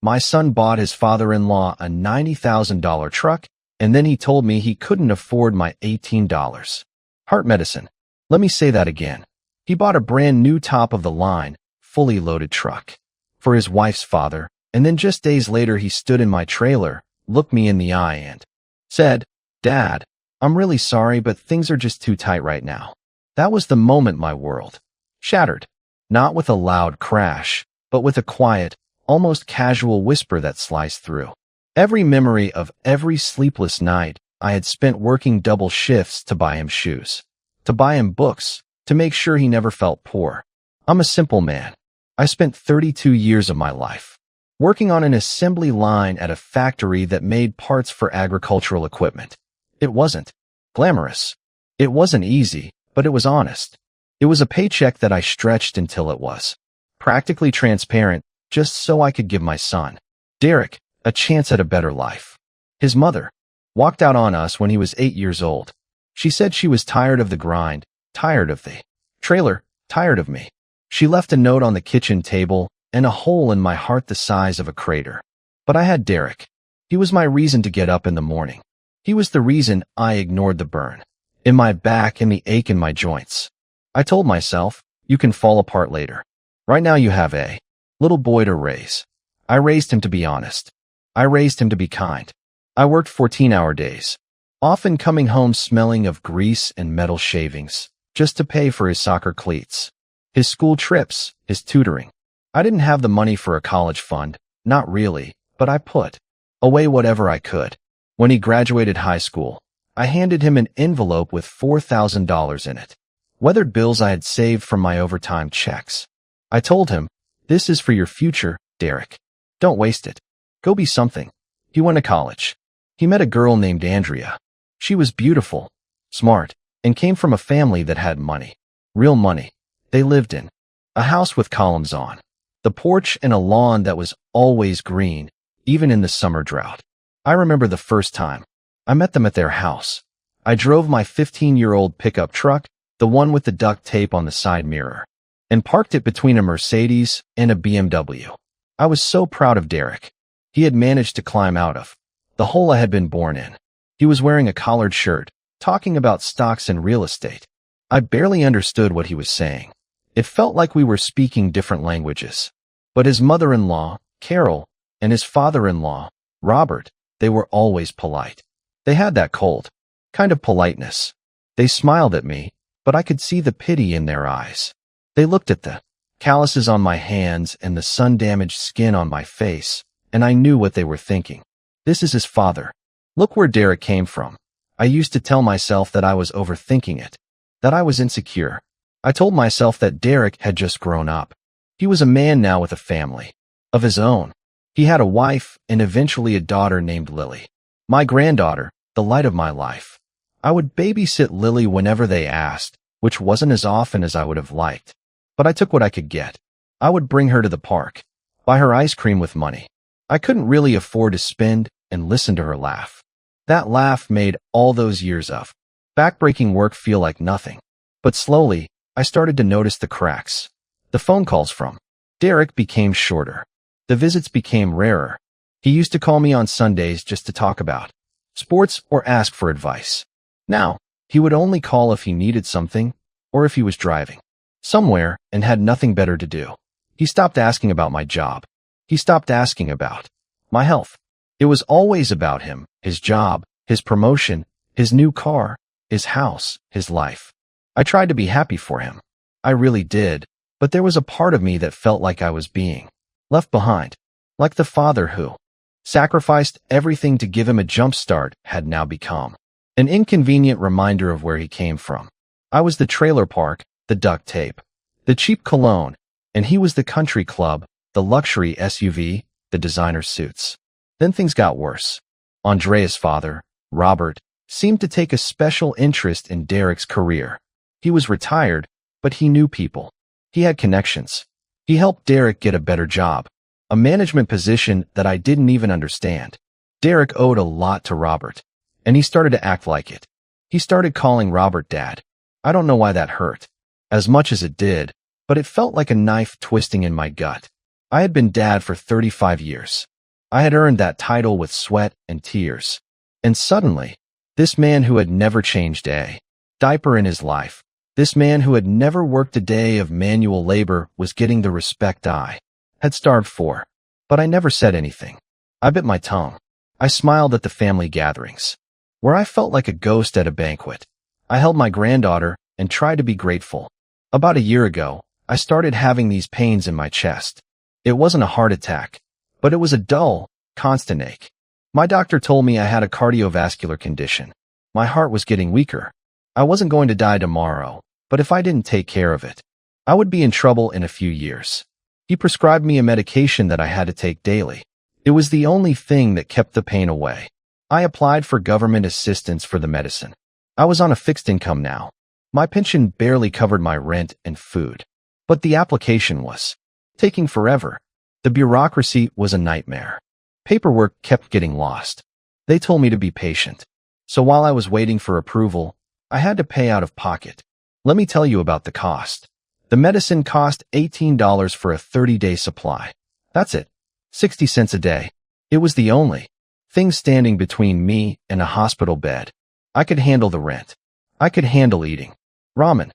My son bought his father-in-law a $90,000 truck, and then he told me he couldn't afford my $18. Heart medicine. Let me say that again. He bought a brand new top-of-the-line, fully loaded truck for his wife's father, and then just days later he stood in my trailer, looked me in the eye and said, "Dad, I'm really sorry, but things are just too tight right now." That was the moment my world shattered. Not with a loud crash, but with a quiet, almost casual whisper that sliced through every memory of every sleepless night I had spent working double shifts to buy him shoes, to buy him books, to make sure he never felt poor. I'm a simple man. I spent 32 years of my life working on an assembly line at a factory that made parts for agricultural equipment. It wasn't glamorous. It wasn't easy, but it was honest. It was a paycheck that I stretched until it was practically transparent, just so I could give my son, Derek, a chance at a better life. His mother walked out on us when he was 8 years old. She said she was tired of the grind, tired of the trailer, tired of me. She left a note on the kitchen table and a hole in my heart the size of a crater. But I had Derek. He was my reason to get up in the morning. He was the reason I ignored the burn in my back and the ache in my joints. I told myself, you can fall apart later. Right now you have a little boy to raise. I raised him to be honest. I raised him to be kind. I worked 14-hour days, often coming home smelling of grease and metal shavings, just to pay for his soccer cleats, his school trips, his tutoring. I didn't have the money for a college fund, not really, but I put away whatever I could. When he graduated high school, I handed him an envelope with $4,000 in it, weathered bills I had saved from my overtime checks. I told him, "This is for your future, Derek. Don't waste it. Go be something." He went to college. He met a girl named Andrea. She was beautiful, smart, and came from a family that had money. Real money. They lived in a house with columns on the porch and a lawn that was always green, even in the summer drought. I remember the first time I met them at their house. I drove my 15-year-old pickup truck, the one with the duct tape on the side mirror, and parked it between a Mercedes and a BMW. I was so proud of Derek. He had managed to climb out of the hole I had been born in. He was wearing a collared shirt, talking about stocks and real estate. I barely understood what he was saying. It felt like we were speaking different languages. But his mother-in-law, Carol, and his father-in-law, Robert, they were always polite. They had that cold kind of politeness. They smiled at me, but I could see the pity in their eyes. They looked at the calluses on my hands and the sun-damaged skin on my face, and I knew what they were thinking. This is his father. Look where Derek came from. I used to tell myself that I was overthinking it, that I was insecure. I told myself that Derek had just grown up. He was a man now with a family of his own. He had a wife and eventually a daughter named Lily. My granddaughter, the light of my life. I would babysit Lily whenever they asked, which wasn't as often as I would have liked. But I took what I could get. I would bring her to the park, buy her ice cream with money I couldn't really afford to spend, and listen to her laugh. That laugh made all those years of backbreaking work feel like nothing. But slowly, I started to notice the cracks. The phone calls from Derek became shorter. The visits became rarer. He used to call me on Sundays just to talk about sports or ask for advice. Now, he would only call if he needed something or if he was driving somewhere and had nothing better to do. He stopped asking about my job. He stopped asking about my health. It was always about him, his job, his promotion, his new car, his house, his life. I tried to be happy for him. I really did, but there was a part of me that felt like I was being left behind, like the father who sacrificed everything to give him a jump start had now become an inconvenient reminder of where he came from. I was the trailer park, the duct tape, the cheap cologne, and he was the country club, the luxury SUV, the designer suits. Then things got worse. Andrea's father, Robert, seemed to take a special interest in Derek's career. He was retired, but he knew people. He had connections. He helped Derek get a better job, a management position that I didn't even understand. Derek owed a lot to Robert, and he started to act like it. He started calling Robert Dad. I don't know why that hurt as much as it did, but it felt like a knife twisting in my gut. I had been Dad for 35 years. I had earned that title with sweat and tears. And suddenly, this man who had never changed a diaper in his life, this man who had never worked a day of manual labor was getting the respect I had starved for. But I never said anything. I bit my tongue. I smiled at the family gatherings, where I felt like a ghost at a banquet. I held my granddaughter and tried to be grateful. About a year ago, I started having these pains in my chest. It wasn't a heart attack, but it was a dull, constant ache. My doctor told me I had a cardiovascular condition. My heart was getting weaker. I wasn't going to die tomorrow, but if I didn't take care of it, I would be in trouble in a few years. He prescribed me a medication that I had to take daily. It was the only thing that kept the pain away. I applied for government assistance for the medicine. I was on a fixed income now. My pension barely covered my rent and food. But the application was taking forever. The bureaucracy was a nightmare. Paperwork kept getting lost. They told me to be patient. So while I was waiting for approval, I had to pay out of pocket. Let me tell you about the cost. The medicine cost $18 for a 30-day supply. That's it. 60 cents a day. It was the only thing standing between me and a hospital bed. I could handle the rent. I could handle eating ramen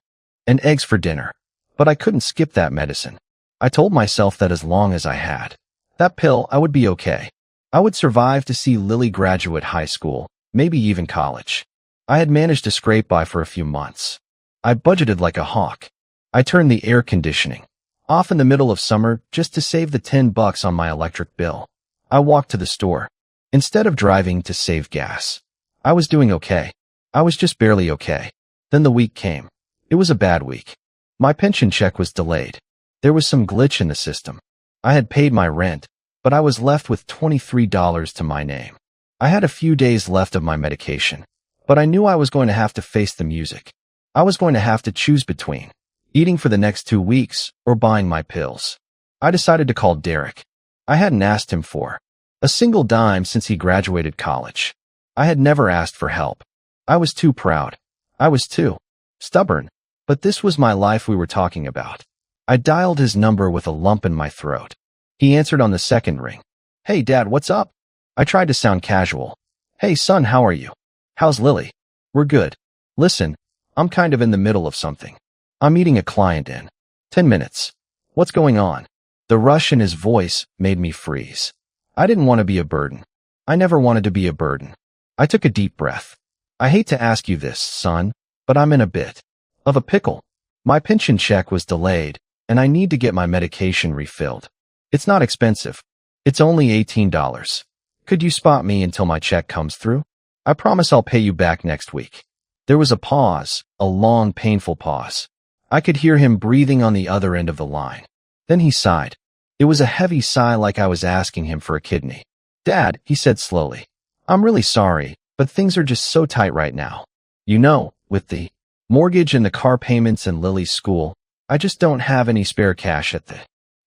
and eggs for dinner. But I couldn't skip that medicine. I told myself that as long as I had that pill, I would be okay. I would survive to see Lily graduate high school, maybe even college. I had managed to scrape by for a few months. I budgeted like a hawk. I turned the air conditioning off in the middle of summer just to save the $10 on my electric bill. I walked to the store instead of driving to save gas. I was doing okay. I was just barely okay. Then the week came. It was a bad week. My pension check was delayed. There was some glitch in the system. I had paid my rent, but I was left with $23 to my name. I had a few days left of my medication, but I knew I was going to have to face the music. I was going to have to choose between eating for the next 2 weeks or buying my pills. I decided to call Derek. I hadn't asked him for a single dime since he graduated college. I had never asked for help. I was too proud. I was too stubborn. But this was my life we were talking about. I dialed his number with a lump in my throat. He answered on the second ring. Hey, Dad, what's up? I tried to sound casual. Hey, son, how are you? How's Lily? We're good. Listen, I'm kind of in the middle of something. I'm meeting a client in 10 minutes. What's going on? The rush in his voice made me freeze. I didn't want to be a burden. I never wanted to be a burden. I took a deep breath. I hate to ask you this, son, but I'm in a bit of a pickle. My pension check was delayed, and I need to get my medication refilled. It's not expensive. It's only $18. Could you spot me until my check comes through? I promise I'll pay you back next week. There was a pause, a long, painful pause. I could hear him breathing on the other end of the line. Then he sighed. It was a heavy sigh like I was asking him for a kidney. Dad, he said slowly, I'm really sorry, but things are just so tight right now. You know, with the mortgage and the car payments and Lily's school, I just don't have any spare cash at the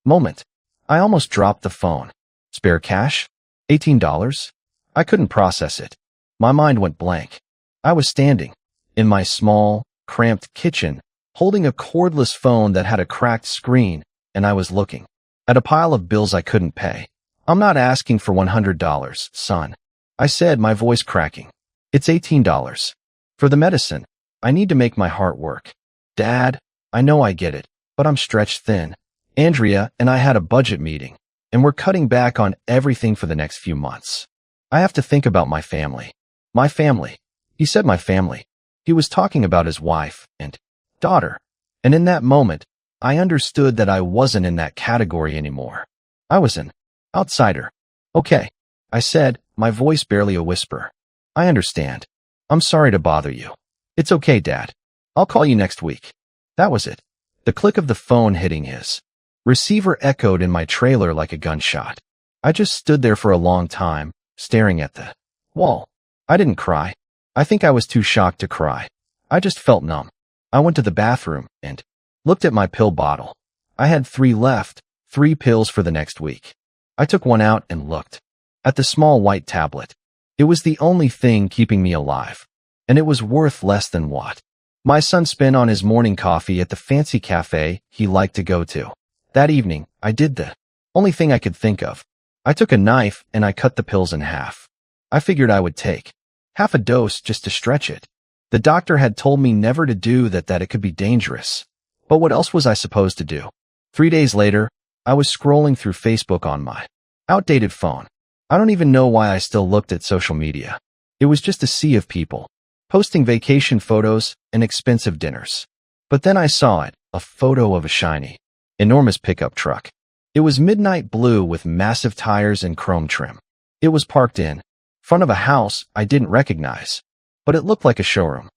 moment. I almost dropped the phone. Spare cash? $18? I couldn't process it. My mind went blank. I was standing in my small, cramped kitchen, holding a cordless phone that had a cracked screen, and I was looking at a pile of bills I couldn't pay. I'm not asking for $100, son, I said, my voice cracking. It's $18. For the medicine. I need to make my heart work. Dad, I know I get it, but I'm stretched thin. Andrea and I had a budget meeting, and we're cutting back on everything for the next few months. I have to think about my family. My family. He said my family. He was talking about his wife and daughter. And in that moment, I understood that I wasn't in that category anymore. I was an outsider. Okay, I said, my voice barely a whisper. I understand. I'm sorry to bother you. It's okay, Dad. I'll call you next week. That was it. The click of the phone hitting his receiver echoed in my trailer like a gunshot. I just stood there for a long time, staring at the wall. I didn't cry. I think I was too shocked to cry. I just felt numb. I went to the bathroom and looked at my pill bottle. I had 3 left, 3 pills for the next week. I took one out and looked at the small white tablet. It was the only thing keeping me alive, and it was worth less than what my son spent on his morning coffee at the fancy cafe he liked to go to. That evening, I did the only thing I could think of. I took a knife and I cut the pills in half. I figured I would take half a dose just to stretch it. The doctor had told me never to do that it could be dangerous. But what else was I supposed to do? 3 days later, I was scrolling through Facebook on my outdated phone. I don't even know why I still looked at social media. It was just a sea of people, posting vacation photos and expensive dinners. But then I saw it, a photo of a shiny, enormous pickup truck. It was midnight blue with massive tires and chrome trim. It was parked in front of a house I didn't recognize, but it looked like a showroom.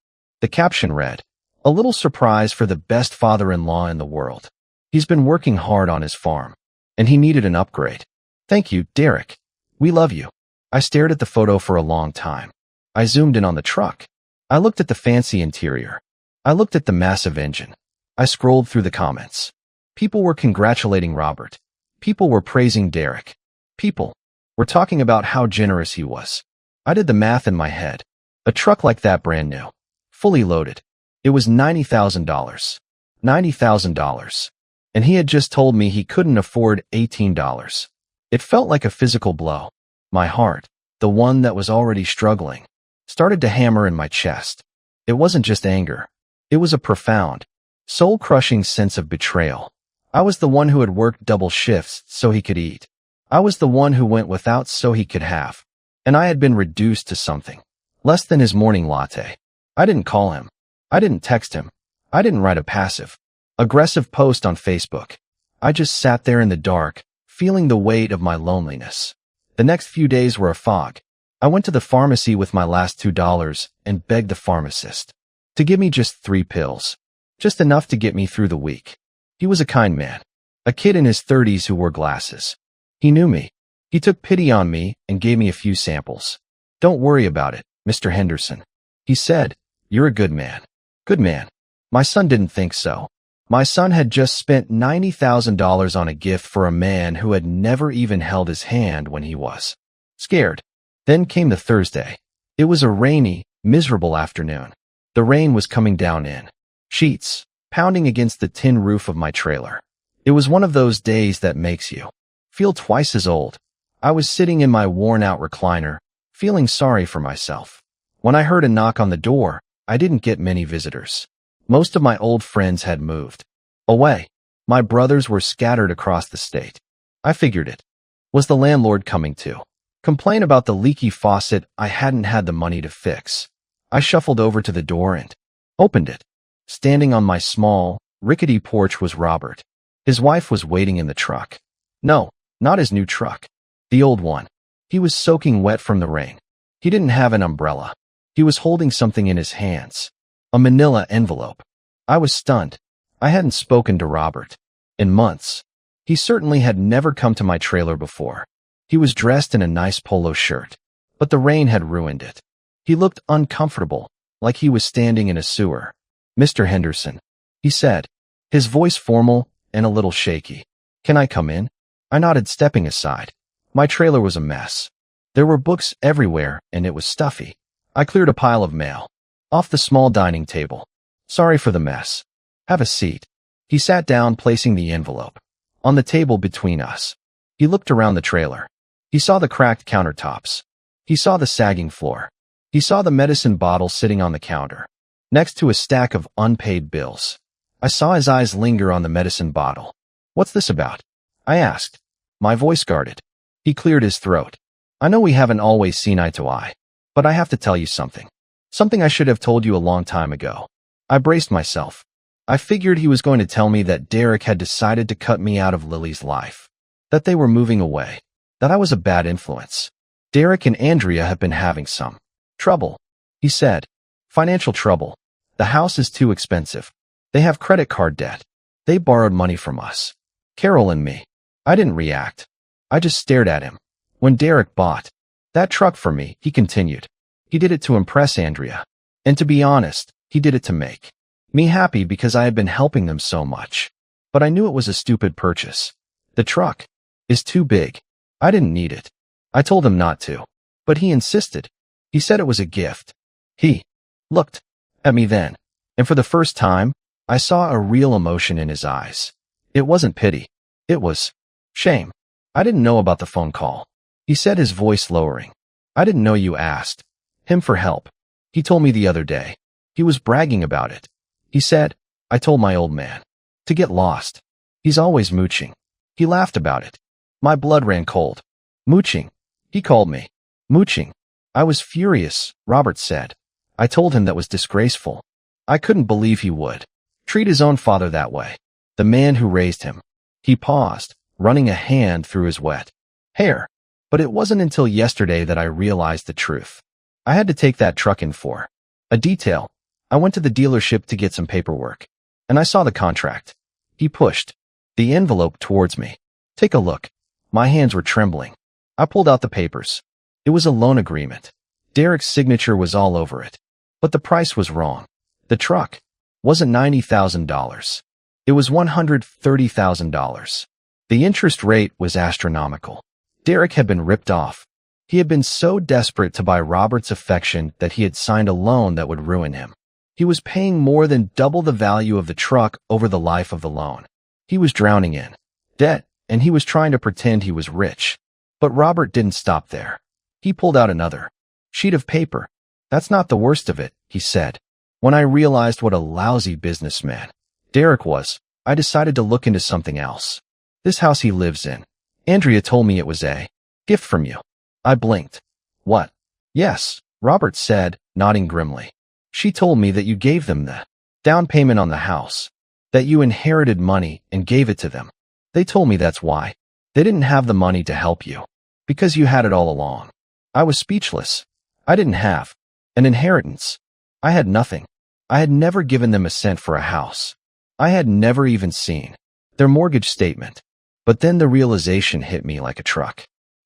The caption read, "A little surprise for the best father-in-law in the world. He's been working hard on his farm, and he needed an upgrade. Thank you, Derek. We love you." I stared at the photo for a long time. I zoomed in on the truck. I looked at the fancy interior. I looked at the massive engine. I scrolled through the comments. People were congratulating Robert. People were praising Derek. People were talking about how generous he was. I did the math in my head. A truck like that, brand new, fully loaded. It was $90,000. $90,000. And he had just told me he couldn't afford $18. It felt like a physical blow. My heart, the one that was already struggling, started to hammer in my chest. It wasn't just anger. It was a profound, soul-crushing sense of betrayal. I was the one who had worked double shifts so he could eat. I was the one who went without so he could have. And I had been reduced to something less than his morning latte. I didn't call him. I didn't text him. I didn't write a passive-aggressive post on Facebook. I just sat there in the dark, feeling the weight of my loneliness. The next few days were a fog. I went to the pharmacy with my last $2 and begged the pharmacist to give me just 3 pills, just enough to get me through the week. He was a kind man, a kid in his 30s who wore glasses. He knew me. He took pity on me and gave me a few samples. "Don't worry about it, Mr. Henderson," he said. "You're a good man." Good man. My son didn't think so. My son had just spent $90,000 on a gift for a man who had never even held his hand when he was scared. Then came the Thursday. It was a rainy, miserable afternoon. The rain was coming down in sheets, pounding against the tin roof of my trailer. It was one of those days that makes you feel twice as old. I was sitting in my worn-out recliner, feeling sorry for myself. When I heard a knock on the door, I didn't get many visitors. Most of my old friends had moved away. My brothers were scattered across the state. I figured it was the landlord coming to complain about the leaky faucet I hadn't had the money to fix. I shuffled over to the door and opened it. Standing on my small, rickety porch was Robert. His wife was waiting in the truck. No, not his new truck. The old one. He was soaking wet from the rain. He didn't have an umbrella. He was holding something in his hands. A manila envelope. I was stunned. I hadn't spoken to Robert in months. He certainly had never come to my trailer before. He was dressed in a nice polo shirt, but the rain had ruined it. He looked uncomfortable, like he was standing in a sewer. "Mr. Henderson," he said, his voice formal and a little shaky. "Can I come in?" I nodded, stepping aside. My trailer was a mess. There were books everywhere, and it was stuffy. I cleared a pile of mail off the small dining table. "Sorry for the mess. Have a seat." He sat down, placing the envelope on the table between us. He looked around the trailer. He saw the cracked countertops. He saw the sagging floor. He saw the medicine bottle sitting on the counter, next to a stack of unpaid bills. I saw his eyes linger on the medicine bottle. "What's this about?" I asked, my voice guarded. He cleared his throat. "I know we haven't always seen eye to eye, but I have to tell you something. Something I should have told you a long time ago." I braced myself. I figured he was going to tell me that Derek had decided to cut me out of Lily's life, that they were moving away, that I was a bad influence. "Derek and Andrea have been having some trouble," he said. "Financial trouble. The house is too expensive. They have credit card debt. They borrowed money from us, Carol and me." I didn't react. I just stared at him. "When Derek bought that truck for me," he continued, "he did it to impress Andrea. And to be honest, he did it to make me happy because I had been helping them so much. But I knew it was a stupid purchase. The truck is too big. I didn't need it. I told him not to. But he insisted. He said it was a gift." He looked at me then, and for the first time, I saw a real emotion in his eyes. It wasn't pity. It was shame. I didn't know about the phone call. He said, his voice lowering. I didn't know you asked him for help. He told me the other day. He was bragging about it. He said, I told my old man to get lost. He's always mooching. He laughed about it. My blood ran cold. Mooching. He called me. Mooching. I was furious, Robert said. I told him that was disgraceful. I couldn't believe he would treat his own father that way. The man who raised him. He paused, running a hand through his wet hair. But it wasn't until yesterday that I realized the truth. I had to take that truck in for a detail. I went to the dealership to get some paperwork, and I saw the contract. He pushed the envelope towards me. Take a look. My hands were trembling. I pulled out the papers. It was a loan agreement. Derek's signature was all over it. But the price was wrong. The truck wasn't $90,000. It was $130,000. The interest rate was astronomical. Derek had been ripped off. He had been so desperate to buy Robert's affection that he had signed a loan that would ruin him. He was paying more than double the value of the truck over the life of the loan. He was drowning in debt, and he was trying to pretend he was rich. But Robert didn't stop there. He pulled out another sheet of paper. That's not the worst of it, he said. When I realized what a lousy businessman Derek was, I decided to look into something else. This house he lives in. Andrea told me it was a gift from you. I blinked. What? Yes, Robert said, nodding grimly. She told me that you gave them the down payment on the house, that you inherited money and gave it to them. They told me that's why. They didn't have the money to help you, because you had it all along. I was speechless. I didn't have an inheritance. I had nothing. I had never given them a cent for a house. I had never even seen their mortgage statement. But then the realization hit me like a truck.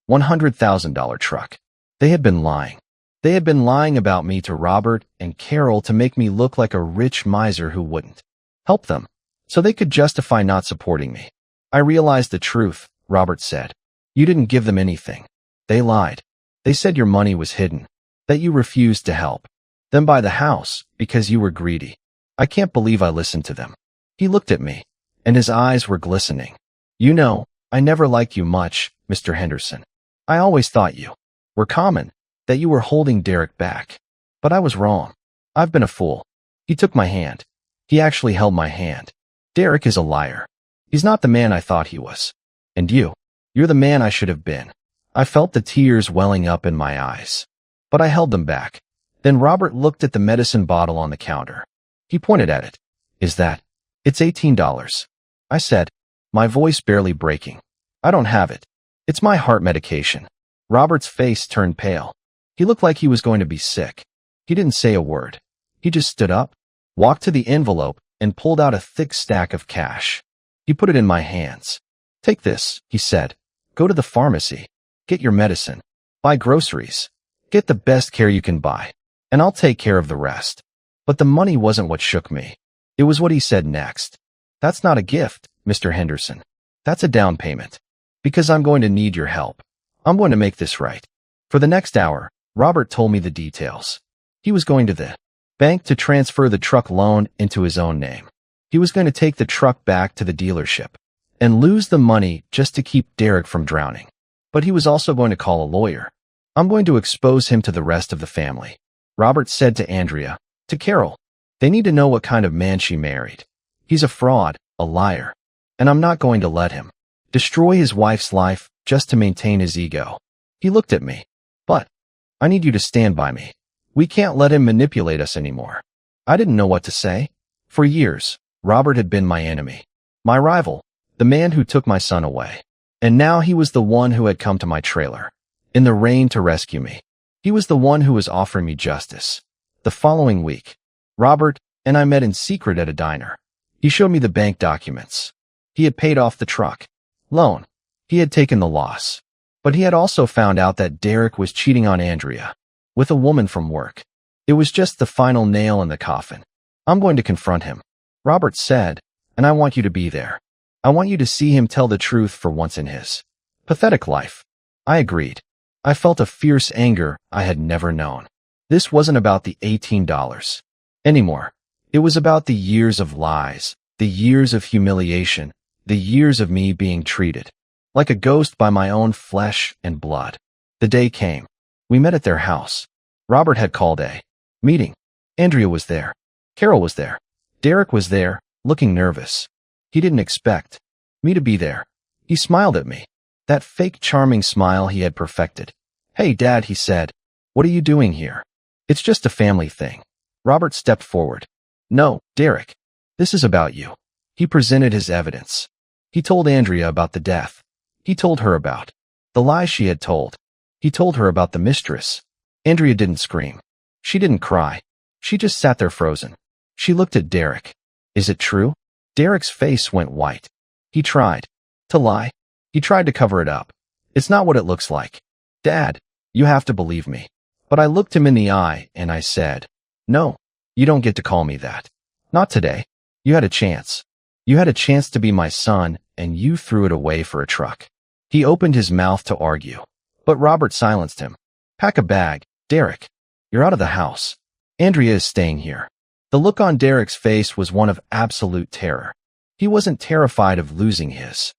$100,000 truck. They had been lying. They had been lying about me to Robert and Carol to make me look like a rich miser who wouldn't help them, so they could justify not supporting me. I realized the truth, Robert said. You didn't give them anything. They lied. They said your money was hidden, that you refused to help them buy the house because you were greedy. I can't believe I listened to them. He looked at me, and his eyes were glistening. You know, I never liked you much, Mr. Henderson. I always thought you were common, that you were holding Derek back. But I was wrong. I've been a fool. He took my hand. He actually held my hand. Derek is a liar. He's not the man I thought he was. And you're the man I should have been. I felt the tears welling up in my eyes, but I held them back. Then Robert looked at the medicine bottle on the counter. He pointed at it. Is that? It's $18. I said, my voice barely breaking. I don't have it. It's my heart medication. Robert's face turned pale. He looked like he was going to be sick. He didn't say a word. He just stood up, walked to the envelope, and pulled out a thick stack of cash. He put it in my hands. Take this, he said. Go to the pharmacy. Get your medicine. Buy groceries. Get the best care you can buy. And I'll take care of the rest. But the money wasn't what shook me. It was what he said next. That's not a gift, Mr. Henderson. That's a down payment. Because I'm going to need your help. I'm going to make this right. For the next hour, Robert told me the details. He was going to the bank to transfer the truck loan into his own name. He was going to take the truck back to the dealership and lose the money just to keep Derek from drowning. But he was also going to call a lawyer. I'm going to expose him to the rest of the family. Robert said to Andrea, to Carol. They need to know what kind of man she married. He's a fraud, a liar. And I'm not going to let him destroy his wife's life just to maintain his ego. He looked at me. But I need you to stand by me. We can't let him manipulate us anymore. I didn't know what to say. For years, Robert had been my enemy, my rival, the man who took my son away. And now he was the one who had come to my trailer in the rain to rescue me. He was the one who was offering me justice. The following week, Robert and I met in secret at a diner. He showed me the bank documents. He had paid off the truck loan. He had taken the loss. But he had also found out that Derek was cheating on Andrea with a woman from work. It was just the final nail in the coffin. I'm going to confront him, Robert said, and I want you to be there. I want you to see him tell the truth for once in his pathetic life. I agreed. I felt a fierce anger I had never known. This wasn't about the $18 anymore. It was about the years of lies, the years of humiliation, the years of me being treated like a ghost by my own flesh and blood. The day came. We met at their house. Robert had called a meeting. Andrea was there. Carol was there. Derek was there, looking nervous. He didn't expect me to be there. He smiled at me. That fake charming smile he had perfected. "Hey, Dad," he said. "What are you doing here?" "It's just a family thing." Robert stepped forward. "No, Derek. This is about you." He presented his evidence. He told Andrea about the death. He told her about the lies she had told. He told her about the mistress. Andrea didn't scream. She didn't cry. She just sat there frozen. She looked at Derek. "Is it true?" Derek's face went white. He tried to lie. He tried to cover it up. "It's not what it looks like. Dad, you have to believe me." But I looked him in the eye and I said, "No, you don't get to call me that. Not today. You had a chance. You had a chance to be my son and you threw it away for a truck." He opened his mouth to argue, but Robert silenced him. "Pack a bag, Derek. You're out of the house. Andrea is staying here." The look on Derek's face was one of absolute terror. He wasn't terrified of losing his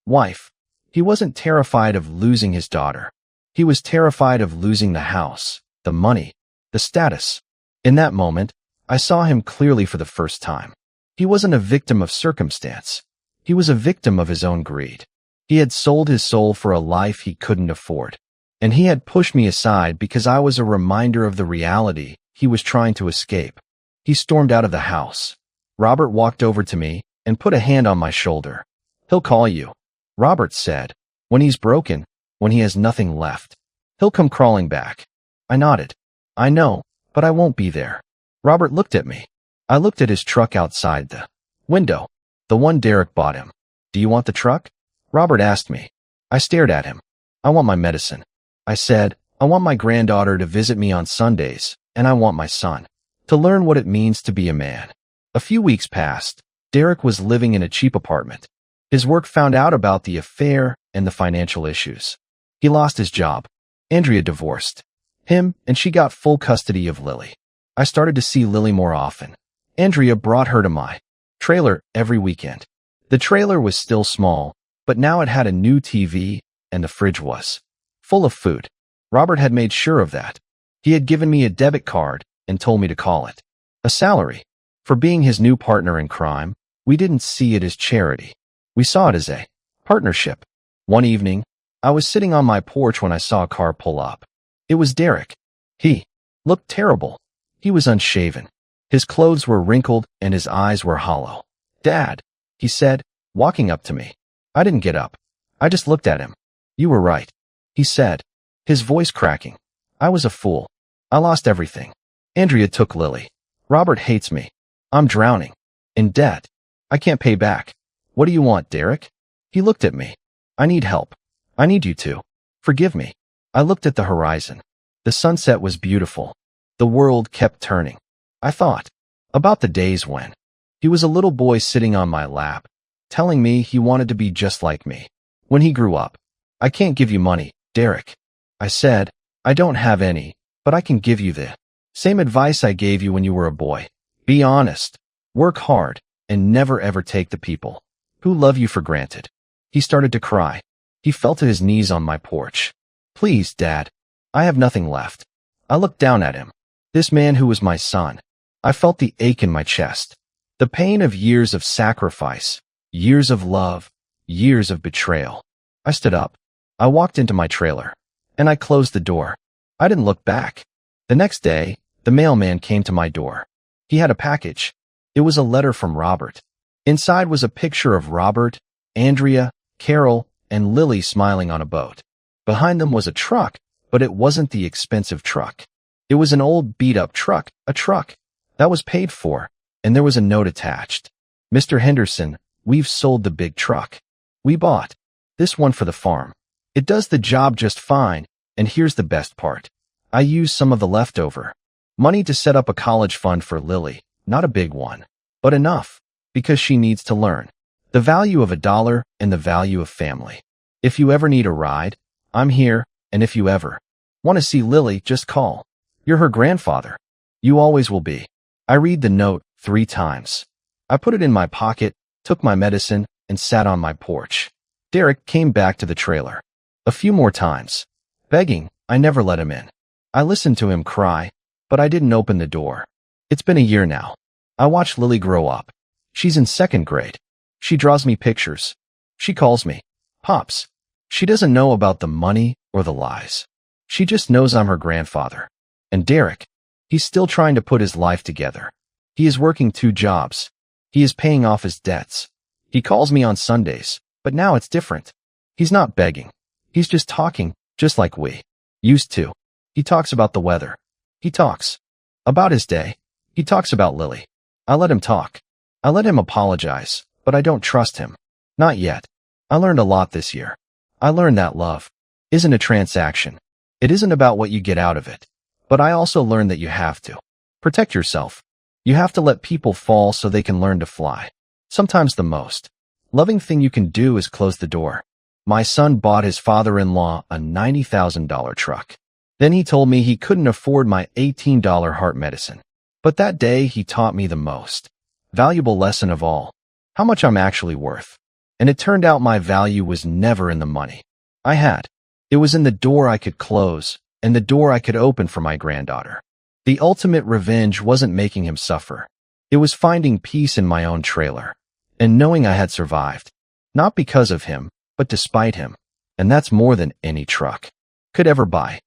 wife. He wasn't terrified of losing his daughter. He was terrified of losing the house, the money, the status. In that moment, I saw him clearly for the first time. He wasn't a victim of circumstance. He was a victim of his own greed. He had sold his soul for a life he couldn't afford. And he had pushed me aside because I was a reminder of the reality he was trying to escape. He stormed out of the house. Robert walked over to me and put a hand on my shoulder. "He'll call you," Robert said. "When he's broken, when he has nothing left, he'll come crawling back." I nodded. "I know, but I won't be there." Robert looked at me. I looked at his truck outside the window, the one Derek bought him. "Do you want the truck?" Robert asked me. I stared at him. "I want my medicine." I said, "I want my granddaughter to visit me on Sundays, and I want my son to learn what it means to be a man." A few weeks passed. Derek was living in a cheap apartment. His work found out about the affair and the financial issues. He lost his job. Andrea divorced him, and she got full custody of Lily. I started to see Lily more often. Andrea brought her to my trailer every weekend. The trailer was still small, but now it had a new TV, and the fridge was full of food. Robert had made sure of that. He had given me a debit card and told me to call it a salary. For being his new partner in crime, we didn't see it as charity. We saw it as a partnership. One evening, I was sitting on my porch when I saw a car pull up. It was Derek. He looked terrible. He was unshaven. His clothes were wrinkled and his eyes were hollow. "Dad," he said, walking up to me. I didn't get up. I just looked at him. "You were right," he said, his voice cracking. "I was a fool. I lost everything. Andrea took Lily. Robert hates me. I'm drowning. In debt. I can't pay back. What do you want, Derek?" He looked at me. "I need help. I need you to forgive me." I looked at the horizon. The sunset was beautiful. The world kept turning. I thought about the days when he was a little boy sitting on my lap, telling me he wanted to be just like me when he grew up. "I can't give you money, Derek," I said. "I don't have any, but I can give you the same advice I gave you when you were a boy. Be honest, work hard, and never ever take the people who love you for granted." He started to cry. He fell to his knees on my porch. "Please, Dad, I have nothing left." I looked down at him. This man who was my son. I felt the ache in my chest. The pain of years of sacrifice, years of love, years of betrayal. I stood up. I walked into my trailer, and I closed the door. I didn't look back. The next day, the mailman came to my door. He had a package. It was a letter from Robert. Inside was a picture of Robert, Andrea, Carol, and Lily smiling on a boat. Behind them was a truck, but it wasn't the expensive truck. It was an old beat-up truck, a truck that was paid for, and there was a note attached. "Mr. Henderson, we've sold the big truck. We bought this one for the farm. It does the job just fine, and here's the best part. I used some of the leftover money to set up a college fund for Lily, not a big one, but enough, because she needs to learn the value of $1 and the value of family. If you ever need a ride, I'm here, and if you ever want to see Lily, just call. You're her grandfather. You always will be." I read the note 3 times. I put it in my pocket, took my medicine, and sat on my porch. Derek came back to the trailer. A few more times. Begging, I never let him in. I listened to him cry, but I didn't open the door. It's been a year now. I watched Lily grow up. She's in second grade. She draws me pictures. She calls me Pops. She doesn't know about the money or the lies. She just knows I'm her grandfather. And Derek, he's still trying to put his life together. He is working 2 jobs. He is paying off his debts. He calls me on Sundays, but now it's different. He's not begging. He's just talking, just like we used to. He talks about the weather. He talks about his day. He talks about Lily. I let him talk. I let him apologize, but I don't trust him. Not yet. I learned a lot this year. I learned that love isn't a transaction. It isn't about what you get out of it. But I also learned that you have to protect yourself. You have to let people fall so they can learn to fly. Sometimes the most loving thing you can do is close the door. My son bought his father-in-law a $90,000 truck. Then he told me he couldn't afford my $18 heart medicine. But that day he taught me the most valuable lesson of all, how much I'm actually worth. And it turned out my value was never in the money I had. It was in the door I could close and the door I could open for my granddaughter. The ultimate revenge wasn't making him suffer. It was finding peace in my own trailer and knowing I had survived, not because of him, but despite him. And that's more than any truck could ever buy.